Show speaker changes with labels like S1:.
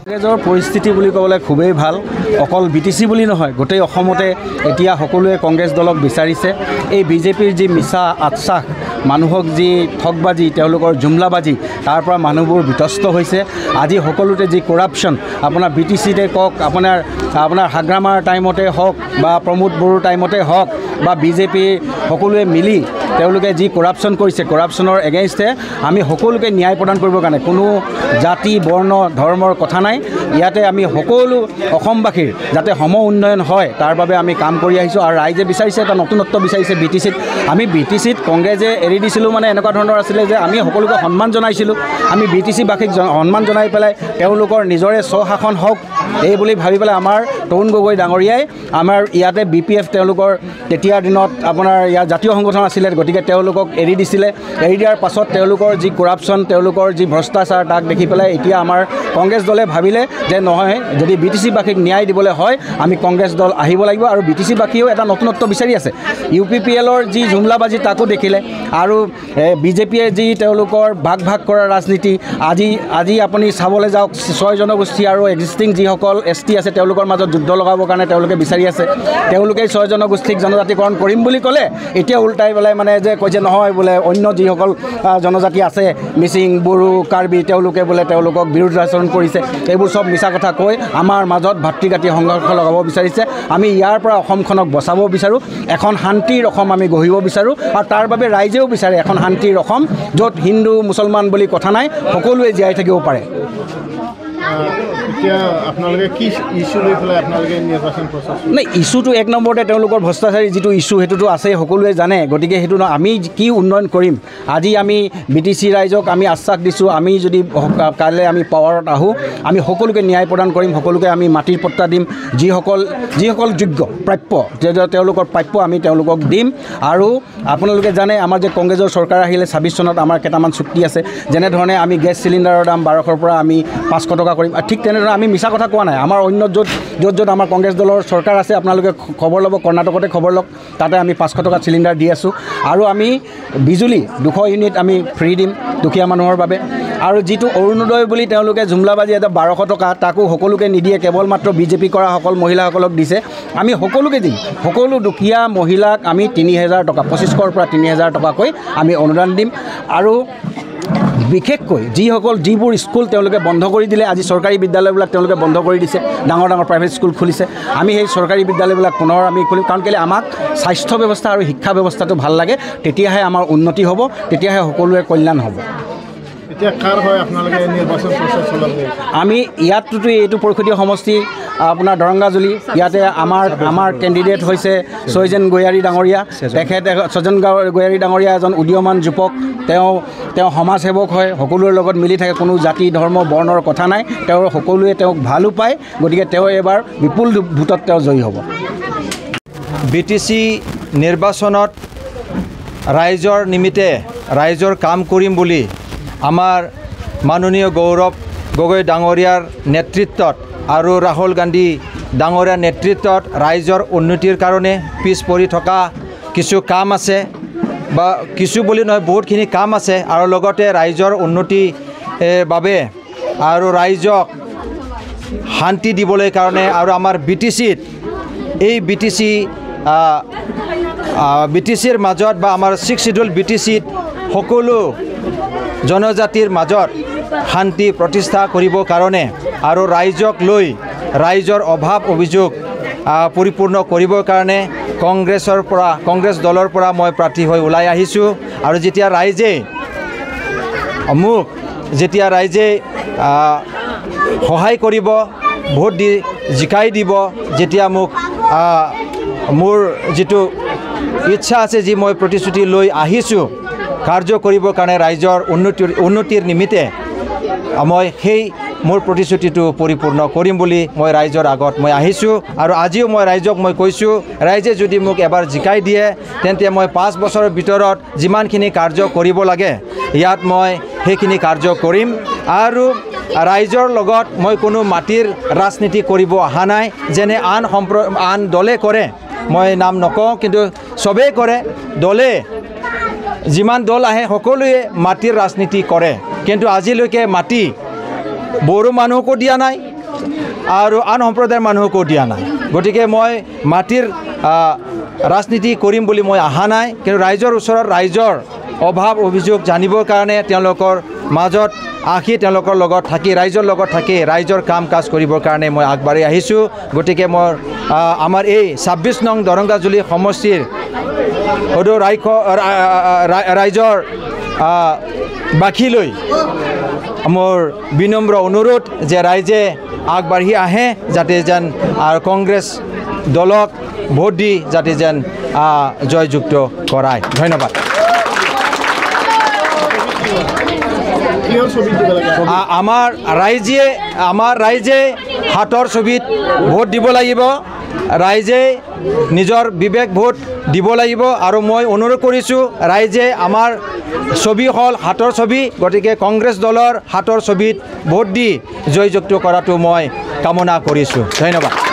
S1: কংগ্ৰেছৰ পৰিস্থিতি বুলি ক'বলৈ খুবেই ভাল। অকল BTC বুলি নহয়, গোটেই অসমতে এতিয়া সকলোৱে কংগ্ৰেছ দলক বিচাৰিছে। এই বিজেপিৰ যি মিছা আশ্বাস, মানুহক যি ঠগবাজি, তেওঁলোকৰ জুমলাবাজি, তাৰ পৰা মানুহবোৰ বিতষ্ট হৈছে। আজি সকলোতে যি কৰাপশ্যন, আপোনাৰ BTCতে কওক, আপোনাৰ হাগ্ৰামাৰ টাইমতে হওক বা প্ৰমোদ বড়োৰ টাইমতে হওক বা বিজেপি সকলোৱে মিলি তেওঁলোকে যি কৰাপশ্যন কৰিছে, কৰাপশ্যনৰ এগেইনষ্টে আমি সকলোকে ন্যায় প্ৰদান কৰিবৰ কাৰণে কোনো জাতি, বৰ্ণ, ধৰ্মৰ কথা নাই। ইয়াতে আমি সকলো অসমবাসীৰ যাতে সম উন্নয়ন হয় তাৰ বাবে আমি কাম কৰি আহিছোঁ। আৰু ৰাইজে বিচাৰিছে, এটা নতুনত্ব বিচাৰিছে BTCত। আমি BTCত কংগ্ৰেছে এৰি দিছিলোঁ মানে এনেকুৱা ধৰণৰ আছিলে যে আমি সকলোকে সন্মান জনাইছিলোঁ। আমি BTCবাসীক সন্মান জনাই পেলাই তেওঁলোকৰ নিজৰে স্বশাসন হওক এই বুলি ভাবি পেলাই আমাৰ তৰুণ গগৈ ডাঙৰীয়াই আমাৰ ইয়াতে BPF তেওঁলোকৰ তেতিয়াৰ দিনত আপোনাৰ ইয়াৰ জাতীয় সংগঠন আছিলে, গতিকে তেওঁলোকক এৰি দিছিলে। এৰি দিয়াৰ পাছত তেওঁলোকৰ যি কৰাপশ্যন, তেওঁলোকৰ যি ভ্ৰষ্টাচাৰ, তাক দেখি পেলাই এতিয়া আমাৰ কংগ্ৰেছ দলে ভাবিলে যে নহয়, যদি BTCবাসীক ন্যায় দিবলৈ হয় আমি কংগ্ৰেছ দল আহিব লাগিব। আৰু BTCবাসীয়েও এটা নতুনত্ব বিচাৰি আছে। UPPLৰ যি জুমলাবাজি তাকো দেখিলে, আৰু বিজেপিয়ে যি তেওঁলোকৰ ভাগ কৰা ৰাজনীতি, আজি আপুনি চাবলৈ যাওক 6 জনগোষ্ঠী আৰু এক্সিষ্টিং যিসকল ST আছে তেওঁলোকৰ মাজত যুদ্ধ লগাবৰ কাৰণে তেওঁলোকে বিচাৰি আছে। তেওঁলোকেই 6 জনগোষ্ঠীক জনজাতিকৰণ কৰিম বুলি ক'লে, এতিয়া উল্টাই পেলাই মানে যে কৈছে নহয় বোলে অন্য যিসকল জনজাতি আছে, মিচিং, বড়ো, কাৰ্বি, তেওঁলোকে বোলে তেওঁলোকক বিৰোধ আচৰণ কৰিছে। এইবোৰ চব মিছা কথা কৈ আমাৰ মাজত ভাতৃঘাতী সংঘৰ্ষ লগাব বিচাৰিছে। আমি ইয়াৰ পৰা অসমখনক বচাব বিচাৰোঁ, এখন শান্তিৰ অসম আমি গঢ়িব বিচাৰোঁ। আৰু তাৰ বাবে ৰাইজেও বিচাৰে এখন শান্তিৰ অসম, য'ত হিন্দু মুছলমান বুলি কথা নাই, সকলোৱে জীয়াই থাকিব পাৰে।
S2: এতিয়া আপোনালোকে কি ইস্যু লৈ পেলাই আপোনালোকে নিৰ্বাচন প্ৰচাৰ?
S1: নাই, ইস্যুটো 1 নম্বৰতে তেওঁলোকৰ ভ্ৰষ্টাচাৰী যিটো ইস্যু সেইটোতো আছেই, সকলোৱে জানে। গতিকে সেইটো আমি কি উন্নয়ন কৰিম, আজি আমি BTC ৰাইজক আমি আশ্বাস দিছোঁ, আমি যদি কাইলৈ আমি পাৱাৰত আহোঁ আমি সকলোকে ন্যায় প্ৰদান কৰিম, সকলোকে আমি মাটিৰ পট্টা দিম, যিসকল যোগ্য প্ৰাপ্য তেওঁলোকৰ প্ৰাপ্য আমি তেওঁলোকক দিম। আৰু আপোনালোকে জানে আমাৰ যে কংগ্ৰেছৰ চৰকাৰ আহিলে 26 চনত আমাৰ কেইটামান চুক্তি আছে, যেনেধৰণে আমি গেছ চিলিণ্ডাৰৰ দাম 1200ৰ পৰা আমি 500 টকা কৰিম। ঠিক তেনেধৰণে আমি মিছা কথা কোৱা নাই। আমাৰ অন্য য'ত আমাৰ কংগ্ৰেছ দলৰ চৰকাৰ আছে আপোনালোকে খবৰ ল'ব, কৰ্ণাটকতে খবৰ লওক, তাতে আমি 500 টকা চিলিণ্ডাৰ দি আছোঁ। আৰু আমি বিজুলী 200 ইউনিট আমি ফ্ৰী দিম দুখীয়া মানুহৰ বাবে। আৰু যিটো অৰুণোদয় বুলি তেওঁলোকে জুমলাবাজি এটা 1200 টকা, তাকো সকলোকে নিদিয়ে, কেৱল মাত্ৰ বিজেপি কৰা মহিলাসকলক দিছে। আমি সকলোকে দিম, সকলো দুখীয়া মহিলাক আমি 3000 টকা, 2500ৰ পৰা 3000 টকাকৈ আমি অনুদান দিম। আৰু বিশেষকৈ যিবোৰ স্কুল তেওঁলোকে বন্ধ কৰি দিলে, আজি চৰকাৰী বিদ্যালয়বিলাক তেওঁলোকে বন্ধ কৰি দিছে, ডাঙৰ প্ৰাইভেট স্কুল খুলিছে। আমি সেই চৰকাৰী বিদ্যালয়বিলাক পুনৰ আমি খুলিম, কাৰণ কেলৈ আমাক স্বাস্থ্য ব্যৱস্থা আৰু শিক্ষা ব্যৱস্থাটো ভাল লাগে, তেতিয়াহে আমাৰ উন্নতি হ'ব, তেতিয়াহে সকলোৰে কল্যাণ হ'ব।
S2: এতিয়া কাৰ হয় আপোনালোকে নিৰ্বাচন প্ৰচাৰ চলাব? আমি
S1: ইয়াততো এইটো পৰিষদীয় সমষ্টি আপোনাৰ দৰংগাজুলি, ইয়াতে আমাৰ কেণ্ডিডেট হৈছে ছয়জন গয়াৰী ডাঙৰীয়া। ছয়জন গয়াৰী ডাঙৰীয়া এজন উদীয়মান যুৱক, তেওঁ সমাজসেৱক হয়, সকলোৰে লগত মিলি থাকে, কোনো জাতি ধৰ্ম বৰ্ণৰ কথা নাই, সকলোৱে তেওঁক ভালো পায়। গতিকে তেওঁ এবাৰ বিপুল ভোটত তেওঁ জয়ী হ'ব।
S3: BTC নিৰ্বাচনত ৰাইজৰ নিমিত্তে ৰাইজৰ কাম কৰিম বুলি আমাৰ মাননীয় গৌৰৱ গগৈ ডাঙৰীয়াৰ নেতৃত্বত আৰু ৰাহুল গান্ধী ডাঙৰীয়াৰ নেতৃত্বত ৰাইজৰ উন্নতিৰ কাৰণে পিছ পৰি থকা কিছু কাম আছে, বা কিছু বুলি নহয় বহুতখিনি কাম আছে। আৰু লগতে ৰাইজৰ উন্নতিৰ বাবে আৰু ৰাইজক শান্তি দিবলৈ কাৰণে আৰু আমাৰ BTCত এই BTCৰ মাজত বা আমাৰ 6 শিডিউল BTCত সকলো জনজাতিৰ মাজত শান্তি প্ৰতিষ্ঠা কৰিবৰ কাৰণে আৰু ৰাইজক লৈ ৰাইজৰ অভাৱ অভিযোগ পৰিপূৰ্ণ কৰিবৰ কাৰণে কংগ্ৰেছ দলৰ পৰা মই প্ৰাৰ্থী হৈ ওলাই আহিছোঁ। আৰু যেতিয়া ৰাইজে সহায় কৰিব, ভোট দি জিকাই দিব, যেতিয়া মোৰ যিটো ইচ্ছা আছে, যি মই প্ৰতিশ্ৰুতি লৈ আহিছোঁ কাৰ্য কৰিবৰ কাৰণে ৰাইজৰ উন্নতিৰ নিমিত্তে, মই সেই মোৰ প্ৰতিশ্ৰুতিটো পৰিপূৰ্ণ কৰিম বুলি মই ৰাইজৰ আগত মই আহিছোঁ। আৰু আজিও মই ৰাইজক কৈছোঁ, ৰাইজে যদি মোক এবাৰ জিকাই দিয়ে তেন্তে মই 5 বছৰৰ ভিতৰত যিমানখিনি কাৰ্য কৰিব লাগে ইয়াত মই সেইখিনি কাৰ্য কৰিম। আৰু ৰাইজৰ লগত মই কোনো মাটিৰ ৰাজনীতি কৰিব অহা নাই, যেনে আন দলে কৰে, মই নাম নকওঁ, কিন্তু চবেই কৰে। যিমান দল আহে সকলোৱে মাটিৰ ৰাজনীতি কৰে, কিন্তু আজিলৈকে মাটি বড়ো মানুহকো দিয়া নাই, আৰু আন সম্প্ৰদায়ৰ মানুহকো দিয়া নাই গতিকে মই মাটিৰ ৰাজনীতি কৰিম বুলি মই অহা নাই কিন্তু ৰাইজৰ ওচৰত ৰাইজৰ অভাৱ অভিযোগ জানিবৰ কাৰণে তেওঁলোকৰ মাজত আহি তেওঁলোকৰ লগত থাকি ৰাইজৰ লগত থাকি ৰাইজৰ কাম কাজ কৰিবৰ কাৰণে মই আগবাঢ়ি আহিছোঁ গতিকে মই আমাৰ এই 26 নং দৰংগাজুলি সমষ্টিৰ সদৌ ৰাইজৰ বাকীলৈ মোৰ বিনম্ৰ অনুৰোধ যে ৰাইজে আগবাঢ়ি আহে যাতে যেন কংগ্ৰেছ দলক ভোট দি যাতে যেন জয়যুক্ত কৰায় ধন্যবাদ আমাৰ ৰাইজে হাতৰ ছবিত ভোট দিব লাগিব ৰাইজে নিজৰ বিবেক ভোট দিব লাগিব আৰু মই অনুৰোধ কৰিছোঁ ৰাইজে আমাৰ ছবি হ'ল হাতৰ ছবি গতিকে কংগ্ৰেছ দলৰ হাতৰ ছবিত ভোট দি জয়যুক্ত কৰাটো মই কামনা কৰিছোঁ ধন্যবাদ